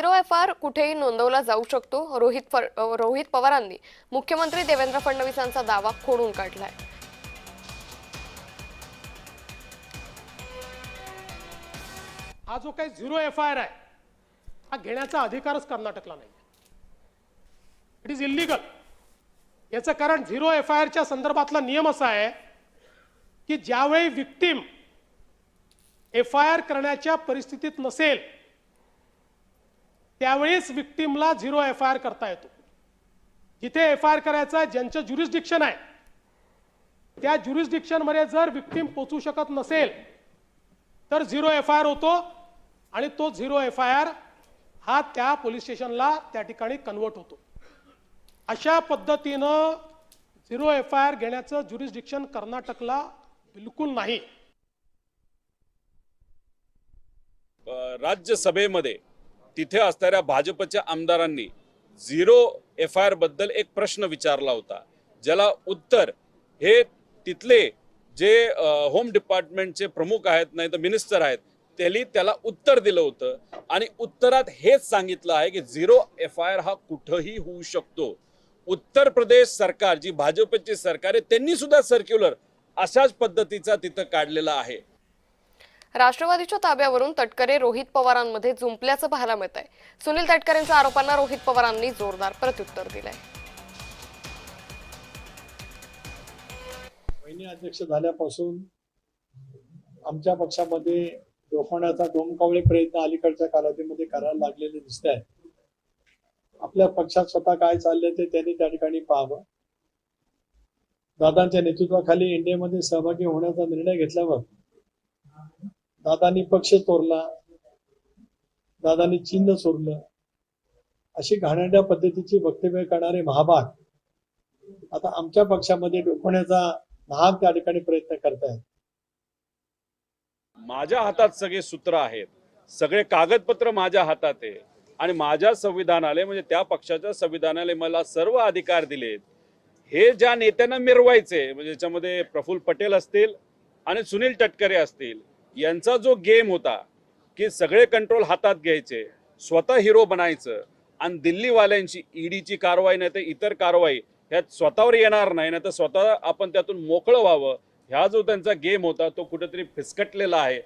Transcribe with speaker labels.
Speaker 1: Zero F-R कुठेही नोंदवला जाऊ शकतो. रोहित पवारांनी मुख्यमंत्री देवेंद्र फडणवीसांचा दावा खोडून काढलाय.
Speaker 2: हा जो काही झिरो एफ-आय-आर आहे हा घेण्याचा अधिकारच कर्नाटकला नाही. It is illegal. याचं कारण झिरो एफ-आय-आरच्या संदर्भातला नियम असा आहे की ज्यावेळी विक्टिम एफ-आय-आर करण्याच्या परिस्थितीत नसेल त्यावेळीच विक्टिमला झिरो एफ-आय-आर करता येतो. जिथे एफ-आय-आर करायचा ज्यांचं ज्युरिस्डिक्शन आहे त्या ज्युरिस्डिक्शनमध्ये जर विक्टिम पोहोचू शकत नसेल तर झिरो एफ-आय-आर होतो आणि तो झिरो एफ-आय-आर हा त्या पोलीस स्टेशनला त्या ठिकाणी कन्वर्ट होतो. अशा पद्धतीनं झिरो एफ-आय-आर घेण्याचं ज्युरिस्डिक्शन कर्नाटकला बिलकुल नाही.
Speaker 3: राज्यसभेमध्ये तिथे असणाऱ्या भाजपच्या आमदारांनी झिरो एफ-आय-आर बद्दल एक प्रश्न विचारला होता, ज्याला उत्तर हे तिथले जे होम डिपार्टमेंटचे प्रमुख आहेत, नाही तर मिनिस्टर आहेत, त्यांनी त्याला उत्तर दिलं होतं आणि उत्तरात हेच सांगितलं आहे की झिरो एफ-आय-आर हा कुठंही होऊ शकतो. उत्तर प्रदेश सरकार, जी भाजपची सरकार आहे, त्यांनी सुद्धा सर्क्युलर अशाच पद्धतीचा तिथं काढलेला आहे.
Speaker 1: राष्ट्रवादीच्या ताब्यावरून तटकरे रोहित पवारांमध्ये जुंपल्याचं पाहायला मिळत आहे. सुनील तटकरेंच्या आरोपांना रोहित पवारांनी जोरदार प्रत्युत्तर दिलंय.
Speaker 4: वहिनी अध्यक्ष झाल्यापासून आमच्या पक्षामध्ये रोखण्याचा डोमकावळे प्रयत्न अलीकडच्या कालावधीमध्ये करायला लागलेले दिसत आहे. आपल्या पक्षात स्वतः काय चाललंय ते त्यांनी त्या ठिकाणी पाहावं. दादांच्या नेतृत्वाखाली इंडियामध्ये सहभागी होण्याचा निर्णय घेतल्यावर दादांनी पक्ष चोरला, दादांनी चिन्ह चोरलं, अशी घाणेरड्या पद्धतीची वक्तव्य करणारे महाभाग आता आमच्या पक्षामध्ये डोकवण्याचा महाग त्या ठिकाणी प्रयत्न करतायत.
Speaker 3: माझ्या हातात सगळे सूत्र आहेत, सगळे कागदपत्र माझ्या हातात आहे आणि माझ्या संविधानालय म्हणजे त्या पक्षाच्या संविधानालय मला सर्व अधिकार दिलेत. हे ज्या नेत्यांना मिरवायचे म्हणजे त्याच्यामध्ये प्रफुल्ल पटेल असतील आणि सुनील तटकरे असतील, यांचा जो गेम होता की सगळे कंट्रोल हातात घ्यायचे, स्वतः हिरो बनायचं आणि दिल्लीवाल्यांची ईडीची कारवाई नाही तर इतर कारवाई ह्यात स्वतःवर येणार नाही, नाही तर स्वतः आपण त्यातून मोकळं व्हावं, ह्या जो त्यांचा गेम होता तो कुठेतरी फिसकटलेला आहे.